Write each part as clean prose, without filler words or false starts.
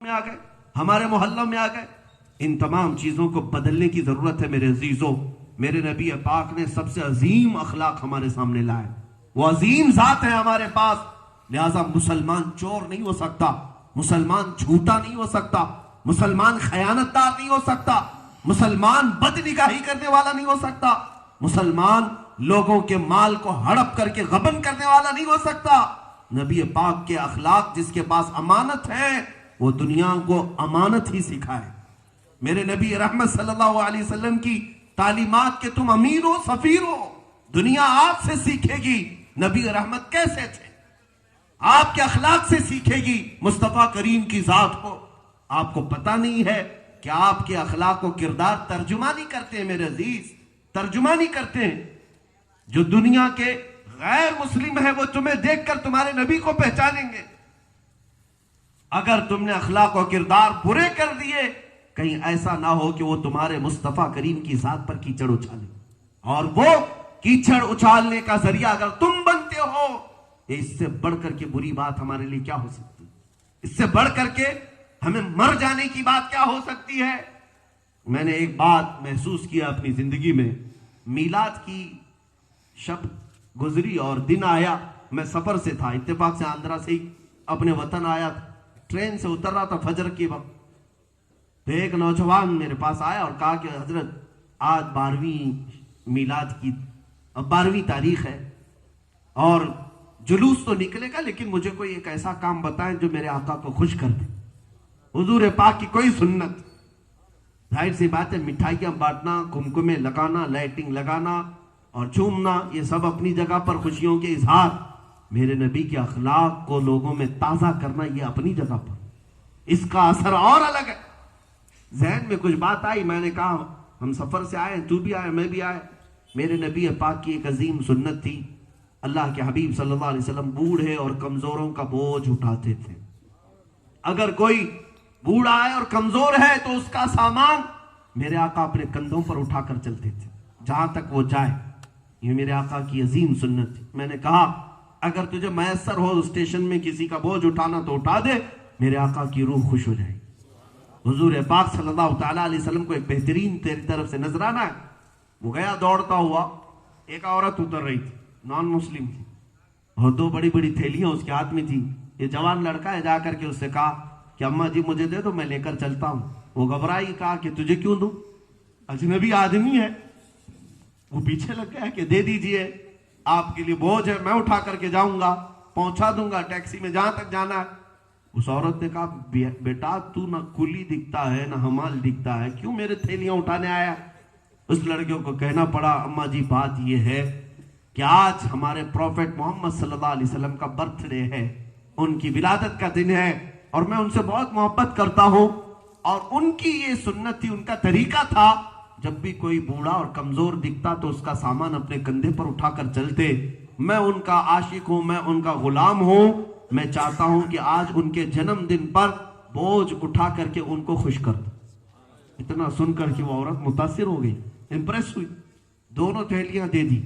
میں آ گئے, ہمارے محلوں میں آ گئے. ان تمام چیزوں کو بدلنے کی ضرورت ہے میرے عزیزوں. میرے نبی پاک نے سب سے عظیم اخلاق ہمارے سامنے لائے. وہ عظیم ذات ہے ہمارے پاس. لہذا مسلمان چور نہیں ہو سکتا, مسلمان جھوٹا نہیں ہو سکتا, مسلمان خیانتدار نہیں ہو سکتا, مسلمان بد نگاہی کرنے والا نہیں ہو سکتا, مسلمان لوگوں کے مال کو ہڑپ کر کے غبن کرنے والا نہیں ہو سکتا. نبی پاک کے اخلاق, جس کے پاس امانت ہے وہ دنیا کو امانت ہی سکھائے. میرے نبی رحمت صلی اللہ علیہ وسلم کی تعلیمات کے تم امیر ہو, سفیر ہو. دنیا آپ سے سیکھے گی نبی رحمت کیسے تھے, آپ کے اخلاق سے سیکھے گی مصطفیٰ کریم کی ذات کو. آپ کو پتہ نہیں ہے کہ آپ کے اخلاق و کردار ترجمہ نہیں کرتے ہیں میرے عزیز, ترجمہ نہیں کرتے ہیں. جو دنیا کے غیر مسلم ہے وہ تمہیں دیکھ کر تمہارے نبی کو پہچانیں گے. اگر تم نے اخلاق و کردار برے کر دیے, کہیں ایسا نہ ہو کہ وہ تمہارے مصطفیٰ کریم کی ذات پر کیچڑ اچھالے, اور وہ کیچڑ اچھالنے کا ذریعہ اگر تم بنتے ہو, اس سے بڑھ کر کے بری بات ہمارے لیے کیا ہو سکتی ہے؟ اس سے بڑھ کر کے ہمیں مر جانے کی بات کیا ہو سکتی ہے؟ میں نے ایک بات محسوس کیا اپنی زندگی میں. میلاد کی شب گزری اور دن آیا, میں سفر سے تھا, اتفاق سے آندھرا سے ہی اپنے وطن آیا تھا. ٹرین سے اتر رہا تھا فجر کے وقت, تو ایک نوجوان میرے پاس آیا اور کہا کہ حضرت آج 12ویں میلاد کی 12ویں تاریخ ہے اور جلوس تو نکلے گا, لیکن مجھے کوئی ایک ایسا کام بتائیں جو میرے آقا کو خوش کر دے. حضور پاک کی کوئی سنت, ظاہر سی بات ہے, مٹھائیاں بانٹنا, کمکمے لگانا, لائٹنگ لگانا اور چومنا, یہ سب اپنی جگہ پر خوشیوں کے اظہار. میرے نبی کے اخلاق کو لوگوں میں تازہ کرنا یہ اپنی جگہ پر, اس کا اثر اور الگ ہے. ذہن میں کچھ بات آئی, میں نے کہا ہم سفر سے آئے, تو بھی آئے, میں بھی آئے. میرے نبی پاک کی ایک عظیم سنت تھی, اللہ کے حبیب صلی اللہ علیہ وسلم بوڑھے اور کمزوروں کا بوجھ اٹھاتے تھے. اگر کوئی بوڑھا ہے اور کمزور ہے تو اس کا سامان میرے آقا اپنے کندھوں پر اٹھا کر چلتے تھے جہاں تک وہ جائے. یہ میرے آقا کی عظیم سنت تھی. میں نے کہا اگر تجھے میسر ہو اسٹیشن میں کسی کا بوجھ اٹھانا تو اٹھا دے, میرے آقا کی روح خوش ہو جائے. حضور پاک صلی اللہ تعالیٰ علیہ وسلم کو ایک بہترین تیری طرف سے نذرانہ ہے. وہ گیا دوڑتا ہوا, ایک عورت اتر رہی تھی, نان مسلم تھی, اور 2 بڑی بڑی تھیلیاں اس کے ہاتھ میں تھی. یہ جوان لڑکا ہے, جا کر کے اس سے کہا کہ اماں جی مجھے دے دو, میں لے کر چلتا ہوں. وہ گھبرائی, کہا کہ تجھے کیوں دوں, اجنبی آدمی ہے. وہ پیچھے لگ گیا کہ دے دیجئے, آپ کے لیے بوجھ ہے, میں اٹھا کر کے جاؤں گا, پہنچا دوں گا ٹیکسی میں جہاں تک جانا ہے. اس عورت نے کہا بیٹا تو نہ کلی دکھتا ہے نہ حمال دکھتا ہے, کیوں میرے تھیلیاں اٹھانے آیا؟ اس لڑکیوں کو کہنا پڑا اماں جی بات یہ ہے کہ آج ہمارے پروفیٹ محمد صلی اللہ علیہ وسلم کا برتھ ڈے ہے, ان کی ولادت کا دن ہے, اور میں ان سے بہت محبت کرتا ہوں, اور ان کی یہ سنت تھی, ان کا طریقہ تھا, جب بھی کوئی بوڑھا اور کمزور دکھتا تو اس کا سامان اپنے کندھے پر اٹھا کر چلتے. میں ان کا عاشق ہوں, میں ان کا غلام ہوں. میں چاہتا ہوں کہ آج ان کے جنم دن پر بوجھ اٹھا کر کے ان کو خوش کر دوں. اتنا سن کر کے وہ عورت متاثر ہو گئی, امپریس ہوئی, 2 تھیلیاں دے دی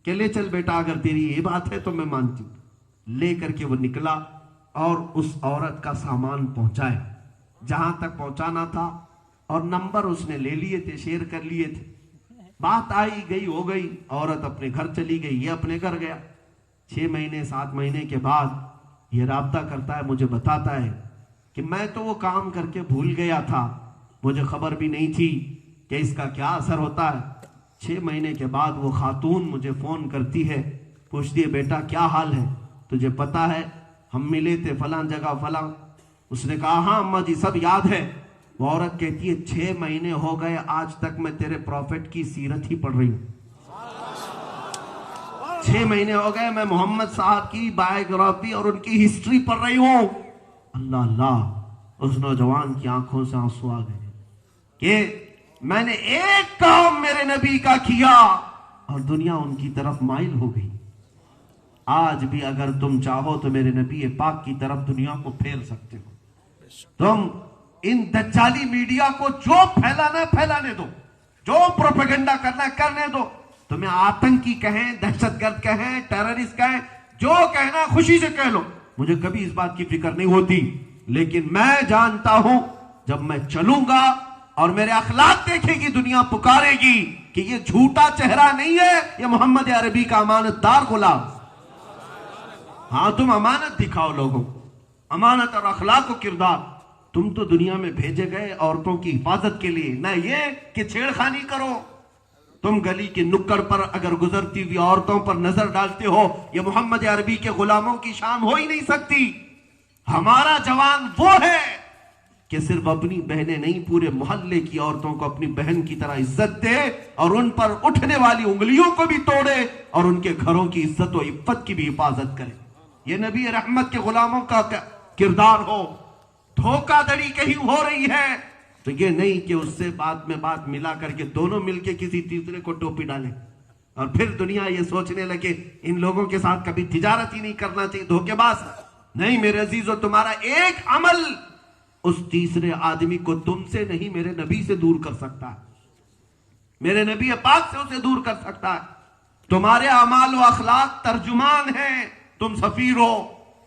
کہ لے چل بیٹا, اگر تیری یہ بات ہے تو میں مانتی ہوں. لے کر کے وہ نکلا اور اس عورت کا سامان پہنچائے جہاں تک پہنچانا تھا, اور نمبر اس نے لے لیے تھے, شیئر کر لیے تھے. بات آئی گئی ہو گئی, عورت اپنے گھر چلی گئی, یہ اپنے گھر گیا. 6 مہینے 7 مہینے کے بعد یہ رابطہ کرتا ہے, مجھے بتاتا ہے کہ میں تو وہ کام کر کے بھول گیا تھا, مجھے خبر بھی نہیں تھی کہ اس کا کیا اثر ہوتا ہے. 6 مہینے کے بعد وہ خاتون مجھے فون کرتی ہے, پوچھتی ہے بیٹا کیا حال ہے, تجھے پتا ہے ہم ملے تھے فلاں جگہ فلاں. اس نے کہا ہاں اماں جی سب یاد ہے. وہ عورت کہتی ہے 6 مہینے ہو گئے, آج تک میں تیرے پروفٹ کی سیرت ہی پڑھ رہی ہوں. 6 مہینے ہو گئے میں محمد صاحب کی بایوگرافی اور ان کی ہسٹری پڑھ رہی ہوں. اللہ اللہ, اس نوجوان کی آنکھوں سے آنسو آ گئے کہ میں نے ایک کام میرے نبی کا کیا اور دنیا ان کی طرف مائل ہو گئی. آج بھی اگر تم چاہو تو میرے نبی پاک کی طرف دنیا کو پھیر سکتے ہو. تم ان دجالی میڈیا کو جو پھیلانا ہے پھیلانے دو, جو پروپیگنڈا کرنا ہے کرنے دو. تمہیں آتنکی کہیں, دہشت گرد کہیں, ٹیررسٹ کہیں, جو کہنا خوشی سے کہہ لو, مجھے کبھی اس بات کی فکر نہیں ہوتی لیکن میں جانتا ہوں جب میں چلوں گا اور میرے اخلاق دیکھے گی دنیا پکارے گی کہ یہ جھوٹا چہرہ نہیں ہے، یہ محمد عربی کا امانت دار غلام۔ ہاں تم امانت دکھاؤ لوگوں کو، امانت اور اخلاق و کردار۔ تم تو دنیا میں بھیجے گئے عورتوں کی حفاظت کے لیے، نہ یہ کہ چھیڑ خانی کرو۔ تم گلی کے نکڑ پر اگر گزرتی ہوئی عورتوں پر نظر ڈالتے ہو، یہ محمد عربی کے غلاموں کی شان ہو ہی نہیں سکتی۔ ہمارا جوان وہ ہے کہ صرف اپنی بہنیں نہیں، پورے محلے کی عورتوں کو اپنی بہن کی طرح عزت دے اور ان پر اٹھنے والی انگلیوں کو بھی توڑے اور ان کے گھروں کی عزت و عفت کی بھی حفاظت کرے۔ یہ نبی رحمت کے غلاموں کا کردار ہو۔ دھوکہ دڑی کہیں ہو رہی ہے تو یہ نہیں کہ اس سے بات میں بات ملا کر کے دونوں مل کے کسی تیسرے کو ٹوپی ڈالیں اور پھر دنیا یہ سوچنے لگے ان لوگوں کے ساتھ کبھی تجارت ہی نہیں کرنا چاہیے، دھوکے باز۔ نہیں میرے عزیزو، تمہارا ایک عمل اس تیسرے آدمی کو تم سے نہیں، میرے نبی سے دور کر سکتا ہے، میرے نبی پاک سے اسے دور کر سکتا ہے۔ تمہارے اعمال و اخلاق ترجمان ہیں، تم سفیر ہو،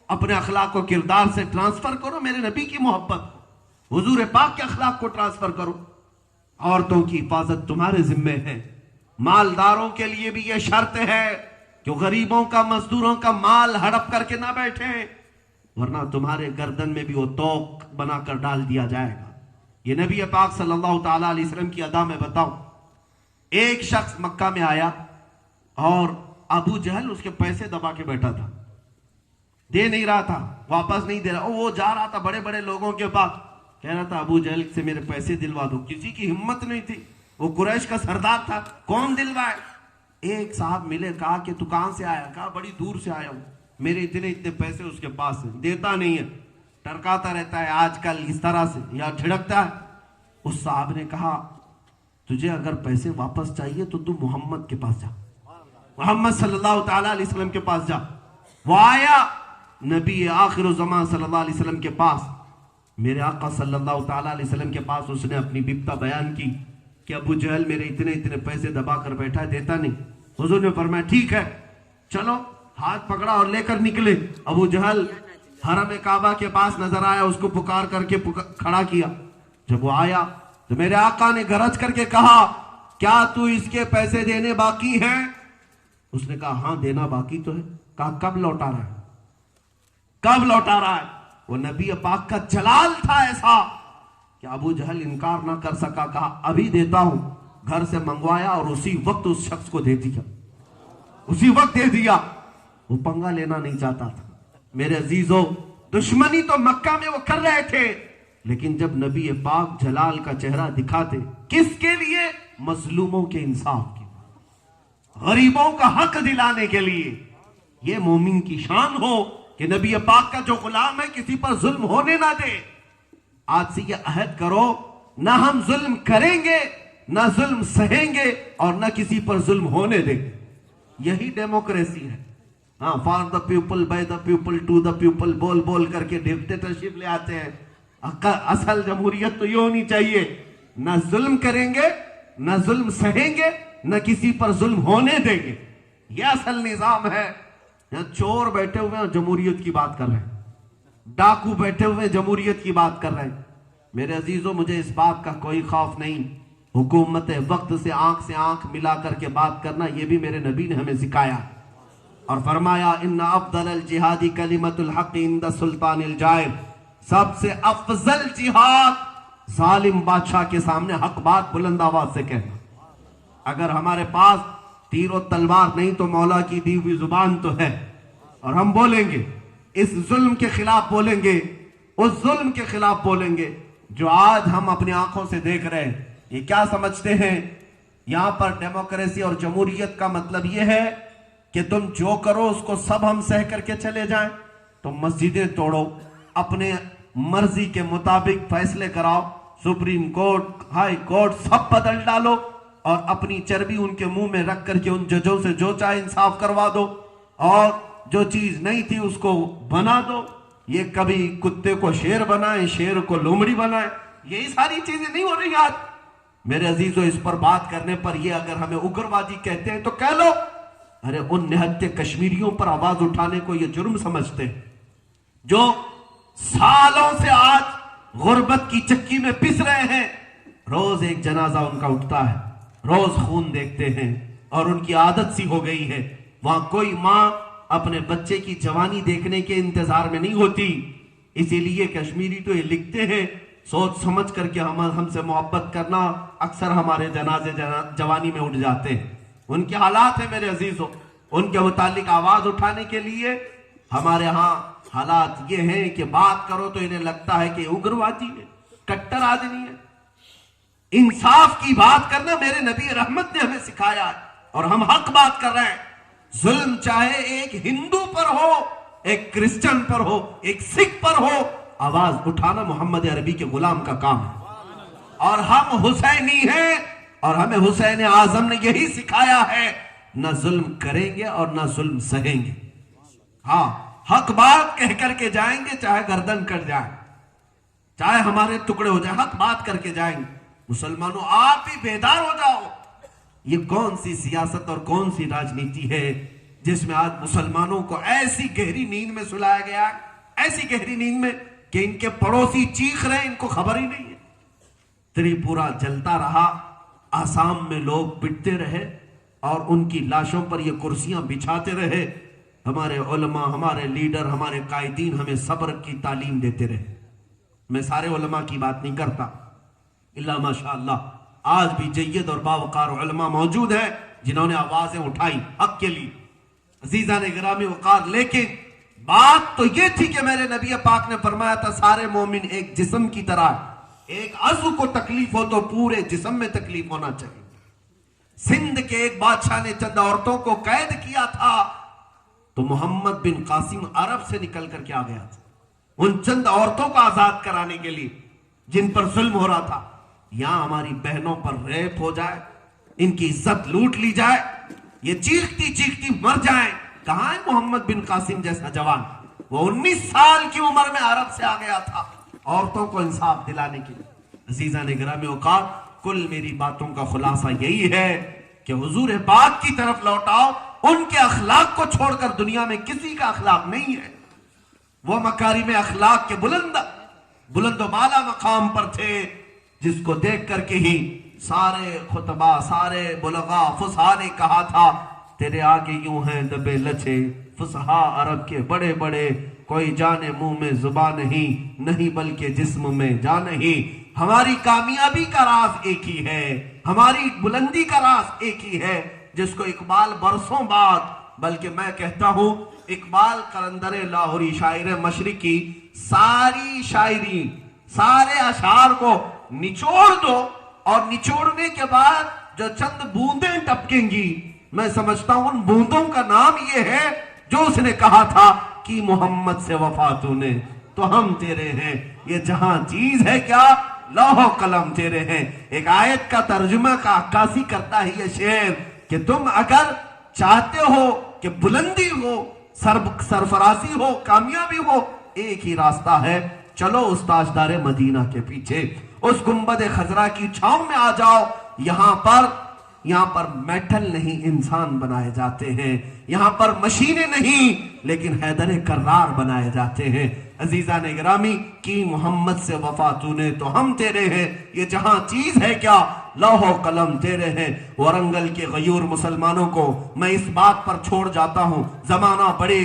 اپنے اخلاق و کردار سے ٹرانسفر کرو میرے نبی کی محبت، حضور پاک کے اخلاق کو ٹرانسفر کرو۔ عورتوں کی حفاظت تمہارے ذمے ہے۔ مالداروں کے لیے بھی یہ شرط ہے کہ غریبوں کا، مزدوروں کا مال ہڑپ کر کے نہ بیٹھیں، ورنہ تمہارے گردن میں بھی وہ توق بنا کر ڈال دیا جائے گا۔ یہ نبی پاک صلی اللہ تعالیٰ علیہ وسلم کی ادا میں بتاؤں، ایک شخص مکہ میں آیا اور ابو جہل اس کے پیسے دبا کے بیٹھا تھا، دے نہیں رہا تھا، واپس نہیں دے رہا۔ وہ جا رہا تھا بڑے بڑے لوگوں کے پاس، کہہ رہا تھا ابو جہل سے میرے پیسے دلوا دو۔ کسی کی ہمت نہیں تھی، وہ قریش کا سردار تھا، کون دلوائے؟ ایک صاحب ملے، کہا کہ تو کہاں سے آیا؟ کہا بڑی دور سے آیا ہوں، میرے اتنے پیسے اس کے پاس ہیں، دیتا نہیں ہے، ٹرکاتا رہتا ہے آج کل اس طرح سے یا جھڑکتا ہے۔ اس صاحب نے کہا تجھے اگر پیسے واپس چاہیے تو تم محمد کے پاس جا، محمد صلی اللہ تعالیٰ علیہ وسلم کے پاس جا۔ وہ آیا نبی آخر الزمان صلی اللہ علیہ وسلم کے پاس، میرے آقا صلی اللہ تعالیٰ علیہ وسلم کے پاس، اس نے اپنی بپتا بیان کی کہ ابو جہل میرے اتنے پیسے دبا کر بیٹھا ہے، دیتا نہیں۔ حضور نے فرمایا ٹھیک ہے چلو، ہاتھ پکڑا اور لے کر نکلے۔ ابو جہل حرم کعبہ کے پاس نظر آیا، اس کو پکار کر کے کھڑا کیا۔ جب وہ آیا تو میرے آقا نے گرج کر کے کہا کیا تو اس کے پیسے دینے باقی ہیں؟ اس نے کہا ہاں دینا باقی تو ہے۔ کہا کب لوٹا رہا ہے؟ کب لوٹا رہا ہے؟ وہ نبی پاک کا جلال تھا ایسا کہ ابو جہل انکار نہ کر سکا، کہا ابھی دیتا ہوں۔ گھر سے منگوایا اور اسی وقت اس شخص کو دے دیا، اسی وقت دے دیا۔ وہ پنگا لینا نہیں چاہتا تھا۔ میرے عزیزو، دشمنی تو مکہ میں وہ کر رہے تھے، لیکن جب نبی پاک جلال کا چہرہ دکھاتے، کس کے لیے؟ مظلوموں کے انصاف کے، غریبوں کا حق دلانے کے لیے۔ یہ مومن کی شان ہو کہ نبی پاک کا جو غلام ہے کسی پر ظلم ہونے نہ دے۔ آج سے یہ عہد کرو، نہ ہم ظلم کریں گے، نہ ظلم سہیں گے، اور نہ کسی پر ظلم ہونے دیں گے۔ یہی ڈیموکریسی ہے۔ ہاں، for the people, by the people, to the people بول بول کر کے ڈکٹیٹرشپ لے آتے ہیں۔ اصل جمہوریت تو یہ ہونی چاہیے، نہ ظلم کریں گے، نہ ظلم سہیں گے، نہ کسی پر ظلم ہونے دیں گے۔ یہ اصل نظام ہے۔ یہاں چور بیٹھے ہوئے ہیں جمہوریت کی بات کر رہے ہیں، ڈاکو بیٹھے ہوئے جمہوریت کی بات کر رہے ہیں۔ میرے عزیزوں، مجھے اس بات کا کوئی خوف نہیں۔ حکومت وقت سے آنکھ ملا کر کے بات کرنا، یہ بھی میرے نبی نے ہمیں سکھایا اور فرمایا ان افضل الجہاد کلمۃ الحق عند سلطان الجائر، سب سے افضل جہاد ظالم بادشاہ کے سامنے حق بات بلند آواز سے کہنا۔ اگر ہمارے پاس تیر و تلوار نہیں تو مولا کی دی ہوئی زبان تو ہے، اور ہم بولیں گے، اس ظلم کے خلاف بولیں گے، اس ظلم کے خلاف بولیں گے جو آج ہم اپنی آنکھوں سے دیکھ رہے ہیں۔ یہ کیا سمجھتے ہیں یہاں پر ڈیموکریسی اور جمہوریت کا مطلب یہ ہے کہ تم جو کرو اس کو سب ہم سہ کر کے چلے جائیں؟ تم مسجدیں توڑو، اپنے مرضی کے مطابق فیصلے کراؤ، سپریم کورٹ، ہائی کورٹ سب بدل ڈالو، اور اپنی چربی ان کے منہ میں رکھ کر کے ان ججوں سے جو چاہے انصاف کروا دو، اور جو چیز نہیں تھی اس کو بنا دو۔ یہ کبھی کتے کو شیر بنائیں، شیر کو لومڑی بنائیں، یہی ساری چیزیں نہیں ہو رہی آج۔ میرے عزیزو، اس پر بات کرنے پر یہ اگر ہمیں اگروادی کہتے ہیں تو کہہ لو، ارے ان نہتے کشمیریوں پر آواز اٹھانے کو یہ جرم سمجھتے ہیں جو سالوں سے آج غربت کی چکی میں پس رہے ہیں. روز ایک جنازہ ان کا اٹھتا ہے, روز خون دیکھتے ہیں, اور ان کی عادت سی ہو گئی ہے. وہاں کوئی ماں اپنے بچے کی جوانی دیکھنے کے انتظار میں نہیں ہوتی. اسی لیے کشمیری تو یہ لکھتے ہیں, سوچ سمجھ کر کے ہم سے محبت کرنا, اکثر ہمارے جنازے جوانی میں اٹھ جاتے ہیں. ان کے حالات ہیں میرے عزیزوں, ان کے متعلق آواز اٹھانے کے لیے ہمارے ہاں حالات یہ ہیں کہ بات کرو تو انہیں لگتا ہے کہ اگروادی ہے, کٹر آدمی ہے. انصاف کی بات کرنا میرے نبی رحمت نے ہمیں سکھایا ہے, اور ہم حق بات کر رہے ہیں. ظلم چاہے ایک ہندو پر ہو, ایک کرسچن پر ہو, ایک سکھ پر ہو, آواز اٹھانا محمد عربی کے غلام کا کام ہے. اور ہم حسینی ہیں, اور ہمیں حسین اعظم نے یہی سکھایا ہے, نہ ظلم کریں گے اور نہ ظلم سہیں گے. ہاں, حق بات کہہ کر کے جائیں گے, چاہے گردن کٹ جائے, چاہے ہمارے ٹکڑے ہو جائیں, حق بات کر کے جائیں گے. مسلمانوں آپ بھی بیدار ہو جاؤ. یہ کون سی سیاست اور کون سی راجنیتی ہے جس میں آج مسلمانوں کو ایسی گہری نیند میں سلایا گیا ہے, ایسی گہری نیند میں کہ ان کے پڑوسی چیخ رہے ہیں, ان کو خبر ہی نہیں ہے. تریپورہ جلتا رہا, آسام میں لوگ پٹتے رہے, اور ان کی لاشوں پر یہ کرسیاں بچھاتے رہے. ہمارے علماء, ہمارے لیڈر, ہمارے قائدین ہمیں صبر کی تعلیم دیتے رہے. میں سارے علماء کی بات نہیں کرتا, اللہ ماشاءاللہ آج بھی جید اور باوقار علماء موجود ہیں جنہوں نے آوازیں اٹھائی حق کے لیے. عزیزان گرامی وقار, لیکن بات تو یہ تھی کہ میرے نبی پاک نے فرمایا تھا سارے مومن ایک جسم کی طرح, ایک عضو کو تکلیف ہو تو پورے جسم میں تکلیف ہونا چاہیے. سندھ کے ایک بادشاہ نے چند عورتوں کو قید کیا تھا, تو محمد بن قاسم عرب سے نکل کر کے آ گیا تھا ان چند عورتوں کو آزاد کرانے کے لیے جن پر ظلم ہو رہا تھا. یہاں ہماری بہنوں پر ریپ ہو جائے, ان کی عزت لوٹ لی جائے, یہ چیختی چیختی مر جائیں. کہاں ہے محمد بن قاسم جیسا جوان؟ وہ 19 سال کی عمر میں عرب سے آ گیا تھا عورتوں کو انصاف دلانے کے لیے. عزیزان گرامی اوقات, کل میری باتوں کا خلاصہ یہی ہے کہ حضور پاک کی طرف لوٹاؤ. ان کے اخلاق کو چھوڑ کر دنیا میں کسی کا اخلاق نہیں ہے. وہ مکارم اخلاق کے بلند و بالا مقام پر تھے, جس کو دیکھ کر کے ہی سارے خطبہ, سارے بلغا, فصحا نے کہا تھا تیرے آگے یوں ہیں دبے لچے فصحا عرب کے بڑے بڑے, کوئی جانے منہ میں زبان نہیں, نہیں بلکہ جسم میں جان نہیں. ہماری کامیابی کا راز ایک ہی ہے, ہماری بلندی کا راز ایک ہی ہے, جس کو اقبال برسوں بعد, بلکہ میں کہتا ہوں اقبال قلندر لاہوری شاعر مشرقی, ساری شاعری, سارے اشعار کو نچوڑ دو, اور نچوڑنے کے بعد جو چند بوندیں ٹپکیں گی, میں سمجھتا ہوں ان بوندوں کا نام یہ ہے جو اس نے کہا تھا کہ محمد سے وفا تو نے تو ہم تیرے ہیں. یہ جہاں چیز ہے کیا, لوح و قلم تیرے ہیں. ایک آیت کا ترجمہ کا عکاسی کرتا ہے یہ شعر کہ تم اگر چاہتے ہو کہ بلندی ہو, سرفرازی ہو, کامیابی ہو, ایک ہی راستہ ہے, چلو اس تاجدار مدینہ کے پیچھے, اس گنبد خضرا کی چھاؤں میں آ جاؤ. یہاں پر میٹل نہیں انسان بنائے جاتے ہیں, یہاں پر مشینیں نہیں لیکن حیدر کرار بنائے جاتے ہیں. عزیزان گرامی, کی محمد سے وفا تو نے تو ہم تیرے ہیں. یہ جہاں چیز ہے کیا, لوح و قلم تیرے ہیں. ورنگل کے غیور مسلمانوں کو میں اس بات پر چھوڑ جاتا ہوں, زمانہ بڑے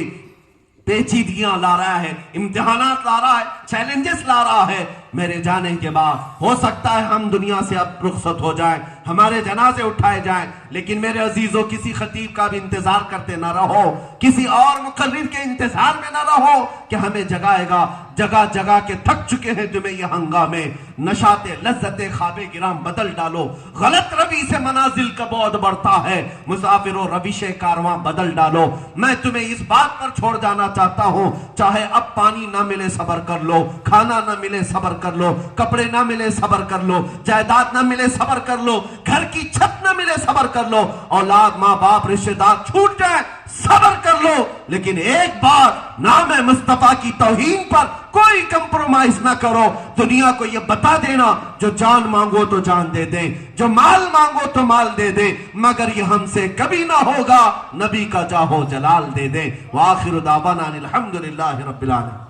پیچیدگیاں لا رہا ہے, امتحانات لا رہا ہے, چیلنجز لا رہا ہے. میرے جانے کے بعد ہو سکتا ہے ہم دنیا سے اب رخصت ہو جائیں, ہمارے جنازے اٹھائے جائیں, لیکن میرے عزیزوں کسی خطیب کا بھی انتظار کرتے نہ رہو, کسی اور مقرر کے انتظار میں نہ رہو کہ ہمیں جگائے گا. جگہ جگہ کے تھک چکے ہیں تمہیں یہ ہنگامے, نشاط لذت خواب گرام بدل ڈالو. غلط روی سے منازل کا بعد بڑھتا ہے, مسافر و روش کارواں بدل ڈالو. میں تمہیں اس بات پر چھوڑ جانا چاہتا ہوں, چاہے اب پانی نہ ملے صبر کر لو, کھانا نہ ملے صبر کر لو, کپڑے نہ ملے صبر کر لو, جائیداد نہ ملے صبر کر لو, گھر کی چھت نہ ملے صبر کر لو, اولاد ماں باپ رشتہ دار چھوٹ جائیں صبر کر لو, لیکن ایک بار نام مصطفیٰ کی توہین پر کوئی کمپرومائز نہ کرو. دنیا کو یہ بتا دینا, جو جان مانگو تو جان دے دیں, جو مال مانگو تو مال دے دیں, مگر یہ ہم سے کبھی نہ ہوگا, نبی کا جاہو جلال دے دیں. وآخر دعوانا الحمدللہ رب العالمین.